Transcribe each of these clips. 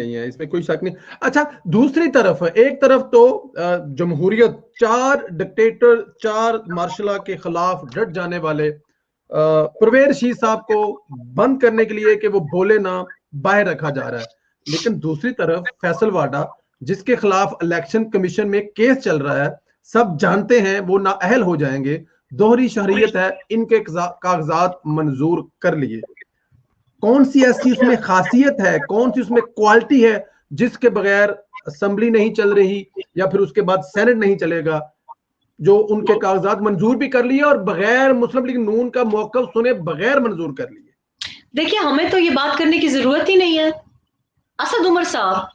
नहीं है, इसमें कोई शक नहीं। अच्छा, दूसरी तरफ एक तरफ तो जमहूरियत, 4 डिक्टेटर, 4 मार्शल के खिलाफ डट जाने वाले परवेज रशीद साहब को बंद करने के लिए कि वो बोले ना, बाहर रखा जा रहा है। लेकिन दूसरी तरफ फैसल वाडा, जिसके खिलाफ इलेक्शन कमीशन में केस चल रहा है, सब जानते हैं वो नाअहल हो जाएंगे, दोहरी शहरियत है, इनके कागजात मंजूर कर लिए। कौन सी ऐसी उसमें खासियत है, कौन सी उसमें क्वालिटी है जिसके बगैर असेंबली नहीं चल रही या फिर उसके बाद सेनेट नहीं चलेगा, जो उनके कागजात मंजूर भी कर लिए और बगैर मुस्लिम लीग नून का मौक़िफ़ सुने बगैर मंजूर कर लिए। देखिए, हमें तो ये बात करने की जरूरत ही नहीं है। असद उमर साहब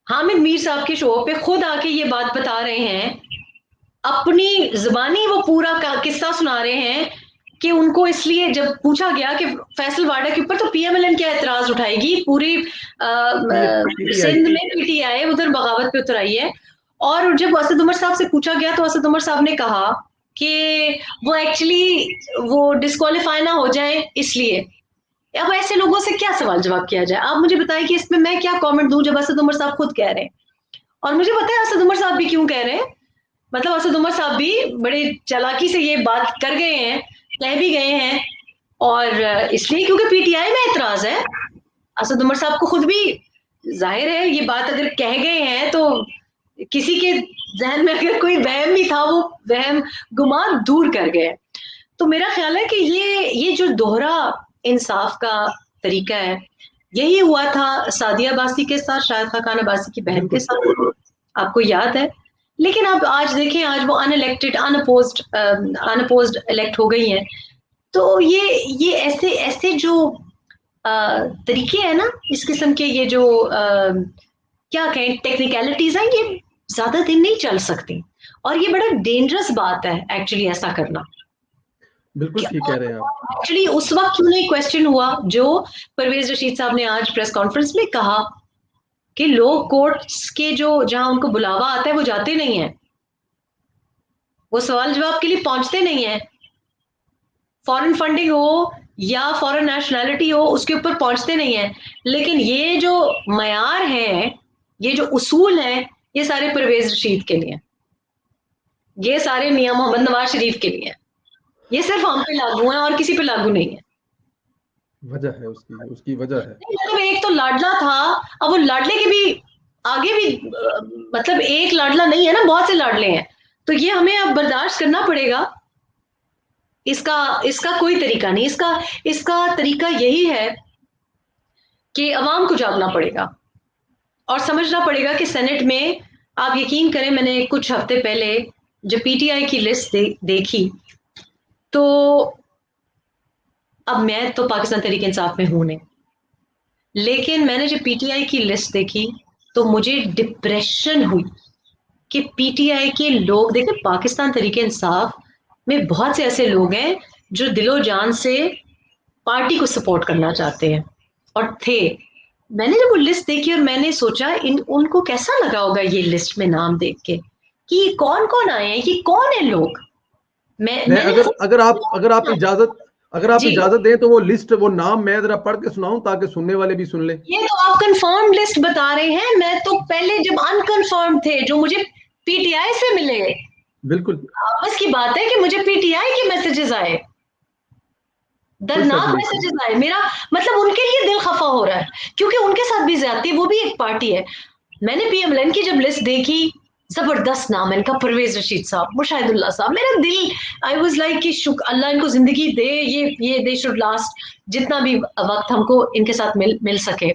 हामिद मीर साहब के शो पे खुद आके ये बात बता रहे हैं, अपनी जुबानी वो पूरा किस्सा सुना रहे हैं कि उनको इसलिए जब पूछा गया कि फैसल वाडा के ऊपर तो पीएमएलएन क्या एतराज उठाएगी, पूरी सिंध में पीटीआई उधर बगावत पे उतर आई है। और जब असद उमर साहब से पूछा गया तो असद उमर साहब ने कहा कि वो एक्चुअली वो डिस्क्वालीफाई ना हो जाए इसलिए। अब ऐसे लोगों से क्या सवाल जवाब किया जाए? आप मुझे बताएं कि इसमें मैं क्या कमेंट दूं जब असद उमर साहब खुद कह रहे हैं। और मुझे पता है असद उमर साहब भी क्यों कह रहे हैं। मतलब असद उमर साहब भी बड़े चालाकी से ये बात कर गए हैं, कह भी गए हैं, और इसलिए क्योंकि पीटीआई में एतराज है। असद उमर साहब को खुद भी जाहिर है ये बात अगर कह गए हैं तो किसी के जहन में अगर कोई वहम भी था वो वहम गुमान दूर कर गए। तो मेरा ख्याल है कि ये जो दोहरा इंसाफ का तरीका है, यही हुआ था सादिया अब्बासी के साथ, शाहिद खान अब्बासी की बहन के साथ, आपको याद है। लेकिन अब आज देखें, आज वो अनइलेक्टेड अनअपोज्ड इलेक्ट हो गई हैं। तो ये ऐसे ऐसे जो तरीके हैं ना, इस किस्म के ये जो क्या कहें टेक्निकलिटीज हैं, ये ज्यादा दिन नहीं चल सकती। और ये बड़ा डेंजरस बात है एक्चुअली ऐसा करना। बिल्कुल ठीक कह रहे हैं आप। एक्चुअली उस वक्त क्यों नहीं क्वेश्चन हुआ जो परवेज रशीद साहब ने आज प्रेस कॉन्फ्रेंस में कहा कि लोग कोर्ट्स के जो जहां उनको बुलावा आता है वो जाते नहीं है, वो सवाल जवाब के लिए पहुंचते नहीं है। फॉरेन फंडिंग हो या फॉरेन नेशनैलिटी हो, उसके ऊपर पहुंचते नहीं है। लेकिन ये जो मयार है, ये जो उसूल है, ये सारे परवेज रशीद के लिए, ये सारे मियां मोहम्मद नवाज शरीफ के लिए, ये सिर्फ हम पे लागू है और किसी पे लागू नहीं है। वजह है उसकी वजह है। मतलब एक तो लाडला था, अब वो लाडले के भी आगे भी मतलब एक लाडला नहीं है ना, बहुत से लाडले हैं। तो ये हमें अब बर्दाश्त करना पड़ेगा। इसका इसका कोई तरीका नहीं। इसका तरीका यही है कि अवाम को जागना पड़ेगा और समझना पड़ेगा कि सेनेट में, आप यकीन करें, मैंने कुछ हफ्ते पहले जब पीटीआई की लिस्ट देखी, तो अब मैं तो पाकिस्तान तहरीक इंसाफ में हूं नहीं, लेकिन मैंने जब पीटीआई की लिस्ट देखी तो मुझे डिप्रेशन हुई कि पीटीआई के लोग, देखिए पाकिस्तान तहरीक इंसाफ में बहुत से ऐसे लोग हैं जो दिलो जान से पार्टी को सपोर्ट करना चाहते हैं और थे। मैंने जब वो लिस्ट देखी और मैंने सोचा उनको कैसा लगा होगा ये लिस्ट में नाम देख के कि कौन कौन आए हैं, ये कौन है लोग। मैं मैंने अगर आप जी, इजाजत दें तो वो लिस्ट, वो नाम मैं जरा पढ़ के सुनाऊं ताकि सुनने वाले भी सुन लें। ये तो आप कंफर्म लिस्ट बता रहे हैं, मैं तो पहले जब अनकंफर्म थे जो मुझे पीटीआई से मिले, बिल्कुल, बस की बात है कि मुझे पीटीआई के मैसेजेस आए, कोई शक दर्दनाक नहीं इसमें। मैसेजेस आए। मेरा मतलब उनके लिए दिल खफा हो रहा है क्योंकि उनके साथ भी ज्यादती, वो भी एक पार्टी है। मैंने पीएमएलएन की जब लिस्ट देखी, जबरदस्त नाम है इनका, परवेज रशीद साहब, मुशाहिदुल्लाह साहब, मेरा दिल, आई वाज लाइक कि शुक्र अल्लाह इनको जिंदगी दे, ये दे शुड लास्ट जितना भी वक्त हमको इनके साथ मिल सके।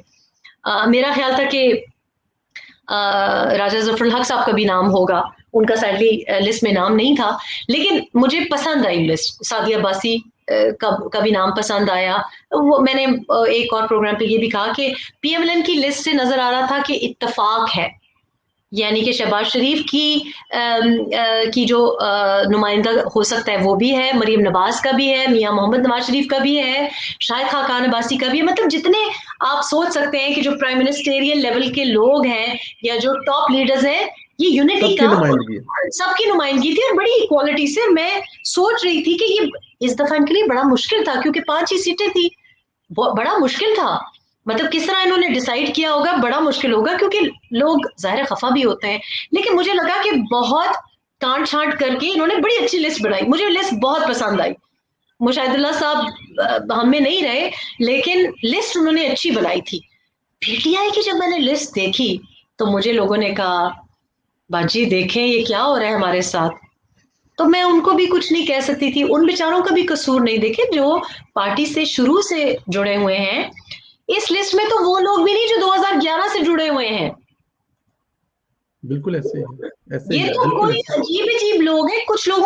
मेरा ख्याल था कि राजा जफरुल हक साहब का भी नाम होगा, उनका सैडली लिस्ट में नाम नहीं था, लेकिन मुझे पसंद आई लिस्ट। सादिया अब्बासी का भी नाम पसंद आया। वो मैंने एक और प्रोग्राम पे ये भी कहा कि पीएमएलएन की लिस्ट से नजर आ रहा था कि इत्तेफाक है, यानी कि शहबाज शरीफ की जो नुमाइंदा हो सकता है वो भी है, मरीम नवाज का भी है, मियां मोहम्मद नवाज शरीफ का भी है, शाहिद खान अब्बासी का भी है। मतलब जितने आप सोच सकते हैं कि जो प्राइम मिनिस्टेरियल लेवल के लोग हैं या जो टॉप लीडर्स हैं, ये यूनिटी सबकी का नुमाइंदगी है। सबकी नुमाइंदगी थी और बड़ी इक्वालिटी से। मैं सोच रही थी कि ये इस दफा इनके लिए बड़ा मुश्किल था क्योंकि 5 ही सीटें थी, बड़ा मुश्किल था। मतलब किस तरह इन्होंने डिसाइड किया होगा, बड़ा मुश्किल होगा, क्योंकि लोग ज़ाहिर है खफा भी होते हैं। लेकिन मुझे लगा कि बहुत काट छांट करके इन्होंने बड़ी अच्छी लिस्ट बनाई, मुझे लिस्ट बहुत पसंद आई। मुशाहिदुल्लाह साहब हम में नहीं रहे, लेकिन लिस्ट उन्होंने अच्छी बनाई थी। पीटीआई की जब मैंने लिस्ट देखी तो मुझे लोगों ने कहा, बाजी देखें ये क्या हो रहा है हमारे साथ। तो मैं उनको भी कुछ नहीं कह सकती थी, उन बेचारों का भी कसूर नहीं। देखे जो पार्टी से शुरू से जुड़े हुए हैं, इस लिस्ट में तो वो लोग भी नहीं जो 2011 से जुड़े हुए हैं। बिल्कुल ऐसे ही है, ऐसे ही ये है, तो बिल्कुल कोई ऐसे ही। अजीब अजीब लोग हैं, कुछ लोगों